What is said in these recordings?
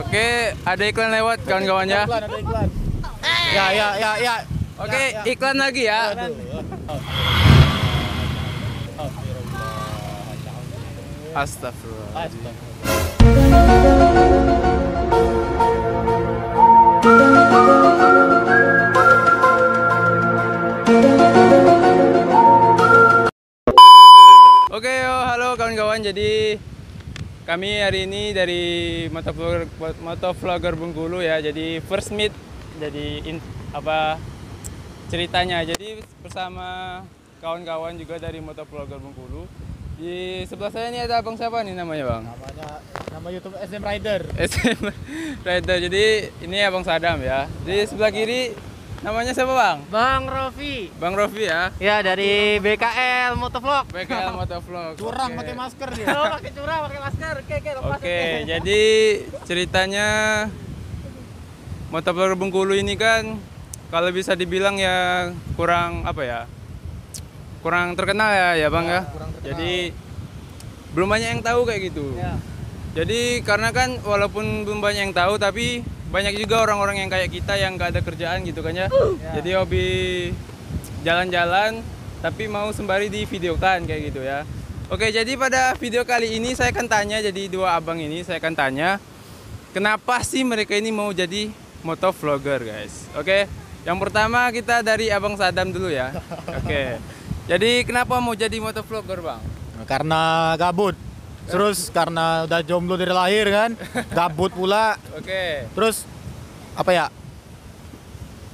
Oke, ada iklan lewat kawan-kawannya. Ada iklan. Ya. Oke, iklan lagi ya. Astagfirullah. Oke, halo kawan-kawan. Jadi kami hari ini dari motovlogger Bengkulu ya. Jadi first meet. Jadi ceritanya. Jadi bersama kawan-kawan juga dari motovlogger Bengkulu. Di sebelah saya ini ada abang siapa nih namanya bang? Nama YouTube SM Rider. SM Rider. Jadi ini abang Sadam ya. Di sebelah kiri namanya siapa bang? Bang Rofi. Bang Rofi ya. Ya dari BKL Motovlog. BKL Motovlog. Curang Oke. pakai masker dia. Oh, pakai curah, pakai masker. Oke, lepas. Oke, jadi ceritanya motovlogger Bengkulu ini kan kalau bisa dibilang ya kurang kurang terkenal ya bang ya. Kurang terkenal. Jadi belum banyak yang tahu kayak gitu. Ya. Jadi karena kan walaupun belum banyak yang tahu tapi banyak juga orang-orang yang kayak kita yang gak ada kerjaan gitu kan ya. Jadi hobi jalan-jalan tapi mau sembari divideokan kayak gitu ya. Oke, jadi pada video kali ini saya akan tanya, jadi dua abang ini saya akan tanya kenapa sih mereka ini mau jadi motovlogger guys. Oke, yang pertama kita dari abang Sadam dulu ya. Oke, jadi kenapa mau jadi motovlogger bang? Karena gabut. Terus karena udah jomblo dari lahir kan, gabut pula. Oke. Terus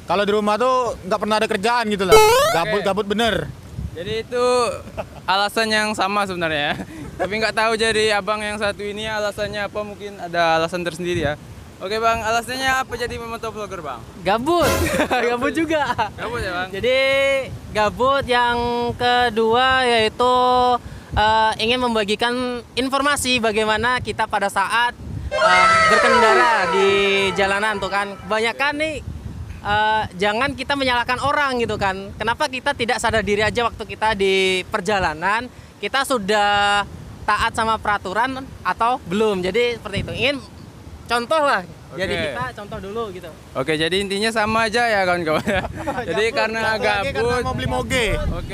kalau di rumah tuh nggak pernah ada kerjaan gitu lah. Gabut bener. Jadi itu alasan yang sama sebenarnya ya. Tapi nggak tahu jadi abang yang satu ini alasannya apa, mungkin ada alasan tersendiri ya. Oke bang, alasannya apa jadi motovlogger bang? Gabut. Gabut juga. Gabut ya bang? Jadi gabut, yang kedua yaitu ingin membagikan informasi bagaimana kita pada saat berkendara di jalanan tuh kan. Kebanyakan nih jangan kita menyalahkan orang gitu kan. Kenapa kita tidak sadar diri aja waktu kita di perjalanan, kita sudah taat sama peraturan atau belum. Jadi seperti itu. Ingin contoh lah. Jadi kita contoh dulu gitu. Oke, jadi intinya sama aja ya kawan-kawan. Jadi karena Karena gabut. mau beli moge. Oke.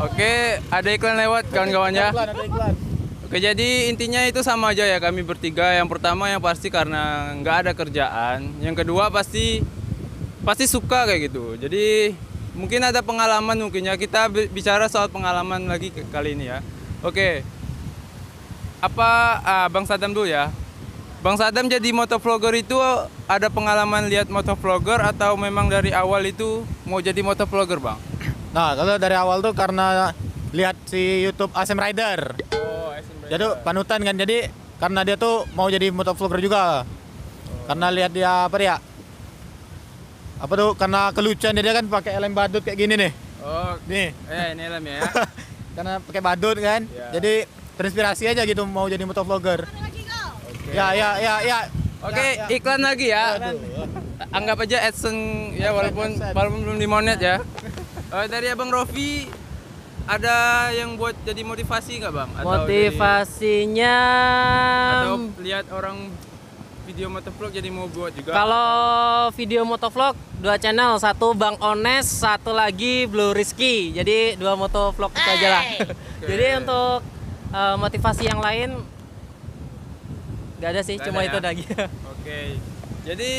Oke, ada iklan lewat kawan-kawannya. Ada iklan. Oke, jadi intinya itu sama aja ya kami bertiga. Yang pertama yang pasti karena nggak ada kerjaan. Yang kedua pasti suka kayak gitu. Jadi mungkin ada pengalaman mungkin ya. Kita bicara soal pengalaman lagi kali ini ya. Oke. Bang Sadam dulu ya. Bang Sadam jadi motovlogger itu ada pengalaman lihat motovlogger atau memang dari awal itu mau jadi motovlogger bang? Nah, kalau dari awal tuh karena lihat si YouTube SM Rider. Oh, Jadi panutan kan. Jadi karena dia tuh mau jadi motovlogger juga. Karena lihat dia karena kelucuan dia kan pakai helm badut kayak gini nih. Oh, Nih. ini helm ya. Karena pakai badut kan. Ya. Jadi terinspirasi aja gitu mau jadi motovlogger. Oke. Ya. Oke, iklan lagi ya. Anggap aja AdSense ya walaupun belum dimonet ya. Dari Abang Rofi ada yang buat jadi motivasi nggak bang? Motivasinya Atau lihat orang video motovlog jadi mau buat juga? kalau video motovlog 2 channel, satu Bang Ones, satu lagi Blue Rizky. Jadi 2 motovlog itu aja lah. Jadi untuk motivasi yang lain nggak ada sih, Nggak cuma ada itu ya? lagi. Oke, jadi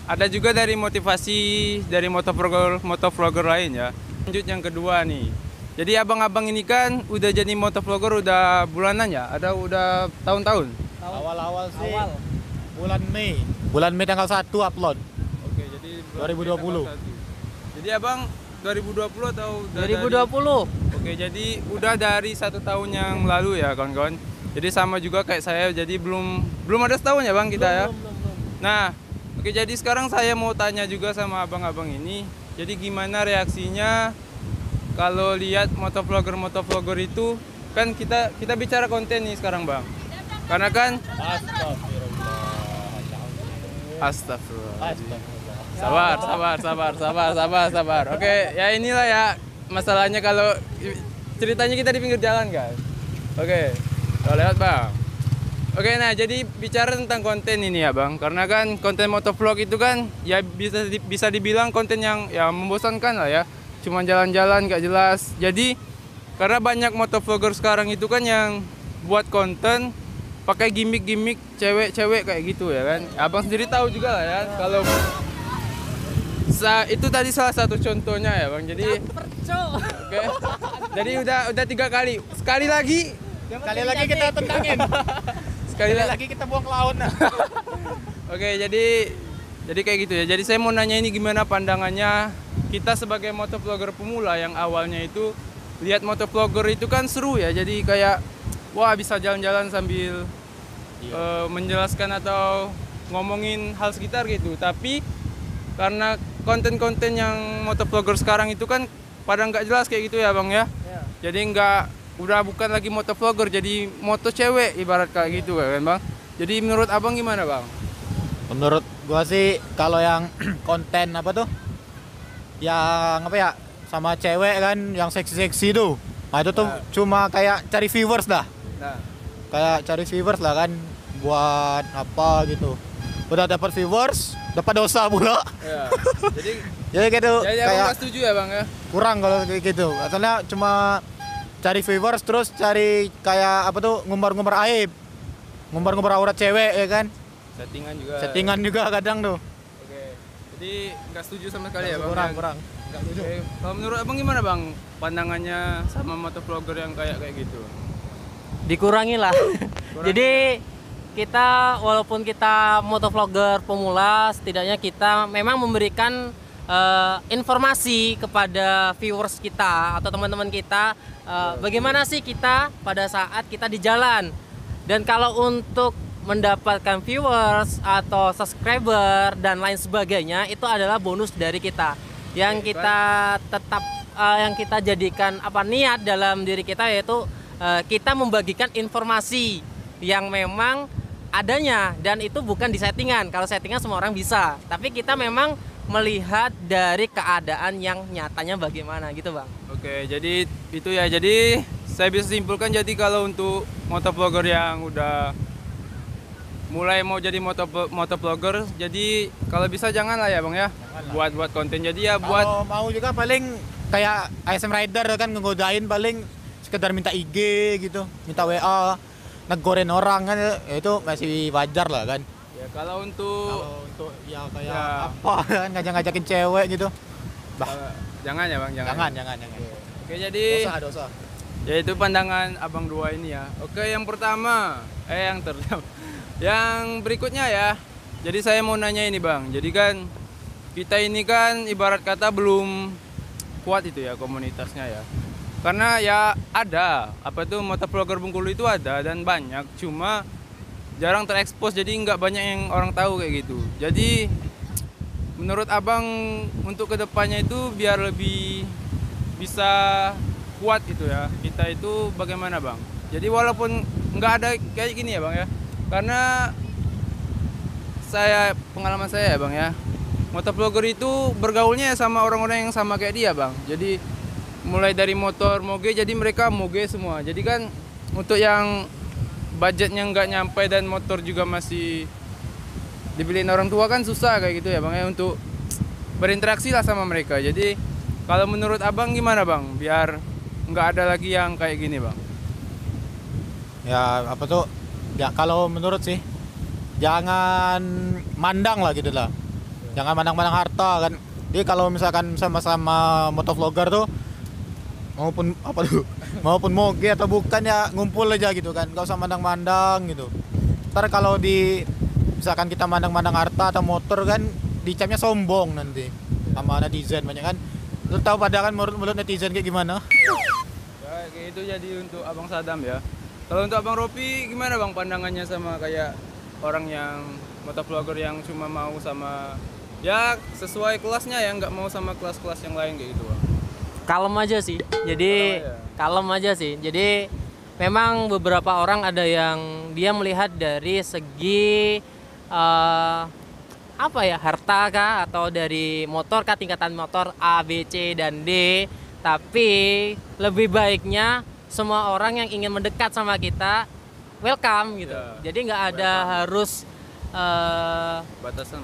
ada juga dari motivasi dari motovlogger lain ya. Lanjut yang kedua nih. Jadi abang-abang ini kan udah jadi motovlogger udah bulanan ya? Udah tahun-tahun? Awal-awal sih. Awal. Bulan Mei. Bulan Mei tanggal 1 upload. Oke, jadi 2020. Jadi abang 2020 atau udah 2020. Oke, jadi udah dari 1 tahun yang lalu ya kawan-kawan. Jadi sama juga kayak saya, jadi belum ada setahun ya bang kita ya. Belum. Nah, oke, jadi sekarang saya mau tanya juga sama abang-abang ini. Jadi gimana reaksinya kalau lihat motovlogger itu kan kita bicara konten nih sekarang bang. Karena kan Astagfirullah. Sabar. Oke, ya inilah ya masalahnya kalau ceritanya kita di pinggir jalan guys. Oke, kalau lewat bang. Oke, nah jadi bicara tentang konten ini ya Bang, karena kan konten motovlog itu kan ya bisa dibilang konten yang ya membosankan lah ya, cuma jalan-jalan gak jelas. Jadi karena banyak motovlogger sekarang itu kan yang buat konten pakai gimmick-gimmick cewek-cewek kayak gitu ya kan. Abang sendiri tahu juga lah ya kalau itu tadi salah satu contohnya ya Bang. Jadi oke. Jadi udah 3 kali. Sekali lagi kita tentangin. sekali lagi kita buang ke laut. Oke, jadi kayak gitu ya. Jadi saya mau nanya ini gimana pandangannya kita sebagai motovlogger pemula yang awalnya itu lihat motovlogger itu kan seru ya. Jadi kayak wah bisa jalan-jalan sambil menjelaskan atau ngomongin hal sekitar gitu. Tapi karena konten-konten yang motovlogger sekarang itu kan pada nggak jelas kayak gitu ya Bang ya. Jadi udah bukan lagi motovlogger, jadi moto cewek ibarat kayak gitu kan Bang. Jadi menurut Abang gimana Bang? Menurut gua sih kalau yang konten apa tuh, yang apa ya, sama cewek kan yang seksi-seksi tuh, nah itu tuh cuma kayak cari viewers dah. Nah, Kayak cari viewers lah kan, buat apa gitu. Udah dapat viewers, dapat dosa pula. ya. Jadi gitu Jadi Abang kayak nggak setuju ya Bang ya? kurang kalau kayak gitu. Asalnya cuma cari viewers terus cari kayak apa tuh, ngumbar-ngumbar aib. Ngumbar-ngumbar aurat cewek ya kan. Settingan juga kadang tuh. Oke. Jadi nggak setuju sama sekali ya Bang? Kurang. Nggak setuju. Oke. Kalau menurut Abang gimana Bang pandangannya sama motovlogger yang kayak gitu? Dikurangi lah. Jadi kita walaupun kita motovlogger pemula, setidaknya kita memang memberikan informasi kepada viewers kita atau teman-teman kita bagaimana sih kita pada saat kita di jalan. Dan kalau untuk mendapatkan viewers atau subscriber dan lain sebagainya, itu adalah bonus dari kita yang kita tetap yang kita jadikan niat dalam diri kita, yaitu kita membagikan informasi yang memang adanya, dan itu bukan di settingan. Kalau settingan semua orang bisa, tapi kita memang melihat dari keadaan yang nyatanya bagaimana gitu Bang. Oke, jadi itu ya. Jadi saya bisa simpulkan, jadi kalau untuk motovlogger yang udah mulai mau jadi motovlogger, jadi kalau bisa jangan lah ya Bang ya, buat konten. Jadi ya buat kalau mau juga paling kayak ASM Rider kan, ngegodain paling sekedar minta IG gitu, minta WA, negorin orang kan, ya itu masih wajar lah kan. ya kalau untuk Ya kayak Ya. apa kan, ngajak-ngajakin cewek gitu. jangan ya Bang, jangan. Jangan. Oke, jadi Dosa. ya itu pandangan Abang dua ini ya. Oke, yang pertama yang berikutnya ya. Jadi saya mau nanya ini Bang. Jadi kan kita ini kan ibarat kata belum kuat itu ya komunitasnya ya. Karena ya ada motovlogger Bengkulu itu ada dan banyak, cuma jarang terekspos, jadi nggak banyak yang orang tahu kayak gitu. Jadi menurut Abang untuk kedepannya itu biar lebih bisa kuat itu ya, kita itu bagaimana Bang? Jadi walaupun nggak ada kayak gini ya Bang ya, karena pengalaman saya ya Bang ya, motovlogger itu bergaulnya sama orang-orang yang sama kayak dia Bang. Jadi mulai dari motor moge, jadi mereka moge semua. Jadi kan untuk yang budgetnya nggak nyampe dan motor juga masih dibeliin orang tua kan susah kayak gitu ya Bang ya, untuk berinteraksi lah sama mereka. Jadi kalau menurut Abang gimana Bang biar nggak ada lagi yang kayak gini Bang? Ya apa tuh, ya kalau menurut sih jangan mandang lah gitu lah, jangan mandang-mandang harta kan. Jadi kalau misalkan sama-sama motovlogger tuh, maupun moge atau bukan, ya ngumpul aja gitu kan, gak usah mandang-mandang gitu. Ntar kalau misalkan kita mandang-mandang harta atau motor kan, dicapnya sombong nanti sama netizen banyak kan. Lu tahu pada kan mulut netizen kayak gimana? Ya kayak itu. Jadi untuk Abang Sadam ya. Kalau untuk Abang Ropi gimana Bang pandangannya sama kayak orang yang motovlogger yang cuma mau sama ya sesuai kelasnya ya, nggak mau sama kelas-kelas yang lain kayak gitu Bang? Kalem aja sih. Jadi kalem aja sih. Jadi memang beberapa orang ada yang dia melihat dari segi harta kah, atau dari motor kah, tingkatan motor A, B, C dan D. Tapi lebih baiknya semua orang yang ingin mendekat sama kita welcome gitu. Ya, Jadi nggak ada harus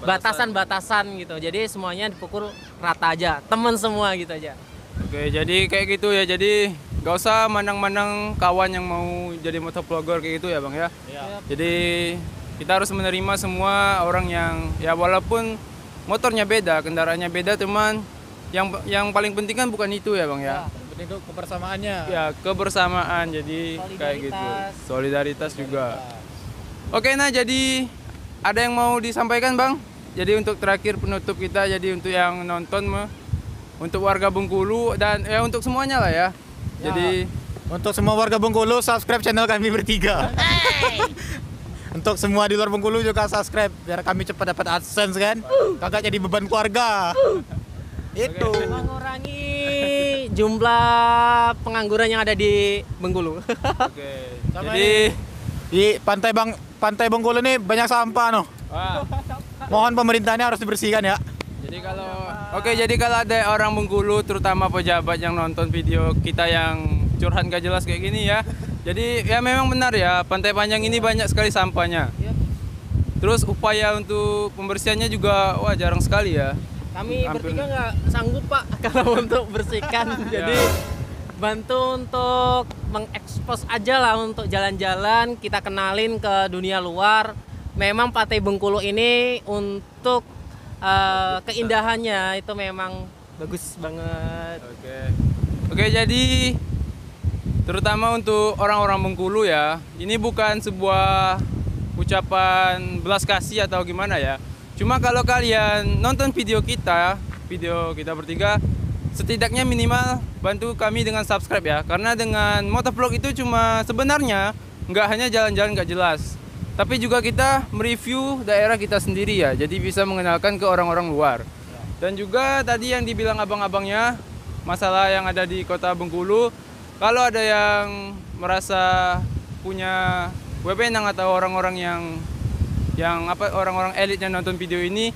batasan-batasan gitu. Jadi semuanya dipukul rata aja, temen semua gitu aja. Oke, jadi kayak gitu ya. Jadi gak usah mandang-mandang kawan yang mau jadi motovlogger kayak gitu ya Bang ya. Iya. Jadi kita harus menerima semua orang yang ya walaupun motornya beda, kendaraannya beda, teman. Yang paling penting kan bukan itu ya Bang ya. Penting itu kebersamaannya. Ya kebersamaan, jadi kayak gitu. Solidaritas juga. Oke, nah jadi ada yang mau disampaikan Bang? Jadi untuk terakhir penutup kita, jadi untuk yang nonton untuk warga Bengkulu dan ya untuk semuanya lah ya. Jadi Untuk semua warga Bengkulu, subscribe channel kami bertiga. Untuk semua di luar Bengkulu juga subscribe biar kami cepat dapat AdSense kan. Kagak jadi beban keluarga. Itu. Mengurangi jumlah pengangguran yang ada di Bengkulu. oke. Sama Jadi Di pantai Bengkulu ini banyak sampah noh. wah, Mohon pemerintahnya harus dibersihkan ya. jadi kalau ada orang Bengkulu terutama pejabat yang nonton video kita yang curhat gak jelas kayak gini ya. Jadi ya memang benar ya, Pantai Panjang ini banyak sekali sampahnya. Terus upaya untuk pembersihannya juga wah jarang sekali ya. Kami Hampir. bertiga nggak sanggup Pak kalau untuk bersihkan. Jadi bantu untuk mengekspos aja lah untuk jalan-jalan, kita kenalin ke dunia luar. Memang Pantai Bengkulu ini untuk keindahannya itu memang bagus banget. Oke, jadi terutama untuk orang-orang Bengkulu ya, ini bukan sebuah ucapan belas kasih atau gimana ya. Cuma kalau kalian nonton video kita bertiga, setidaknya minimal bantu kami dengan subscribe ya. Karena dengan motovlog itu cuma sebenarnya nggak hanya jalan-jalan nggak jelas, tapi juga kita mereview daerah kita sendiri ya. Jadi bisa mengenalkan ke orang-orang luar. Dan juga tadi yang dibilang abang-abangnya, masalah yang ada di kota Bengkulu, kalau ada yang merasa punya wewenang atau orang-orang orang-orang elit yang nonton video ini,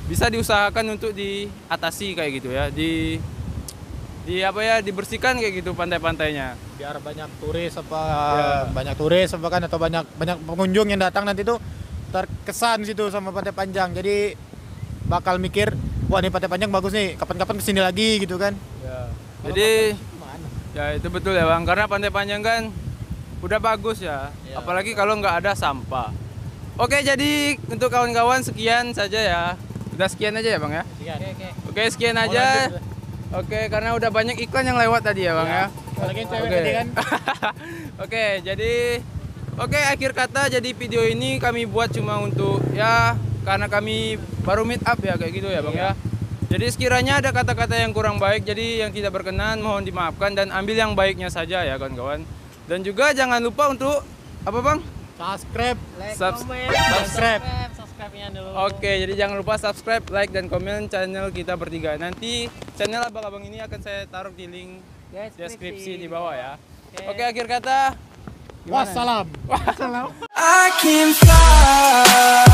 bisa diusahakan untuk diatasi kayak gitu ya, dibersihkan kayak gitu pantai-pantainya. Biar banyak turis kan atau banyak pengunjung yang datang nanti tuh terkesan situ sama Pantai Panjang. Jadi bakal mikir, wah nih Pantai Panjang bagus nih, kapan-kapan kesini lagi gitu kan. Jadi ya itu betul ya Bang, karena Pantai Panjang kan udah bagus ya, apalagi kalau nggak ada sampah. Oke, jadi untuk kawan-kawan sekian saja ya. Udah sekian aja ya Bang ya? Oke, sekian aja. Oke, karena udah banyak iklan yang lewat tadi ya Bang ya. Lagi cewek Oke. tadi kan. Oke, akhir kata jadi video ini kami buat cuma untuk ya karena kami baru meet up ya kayak gitu ya Bang ya. Jadi sekiranya ada kata-kata yang kurang baik, jadi yang tidak berkenan mohon dimaafkan dan ambil yang baiknya saja ya kawan-kawan. Dan juga jangan lupa untuk apa Bang? Subscribe. Subscribe-nya dulu. Oke, jadi jangan lupa subscribe, like, dan komen channel kita bertiga. Nanti channel abang-abang ini akan saya taruh di link deskripsi di bawah ya. Oke, akhir kata. Gimana? Wassalam. I can fly.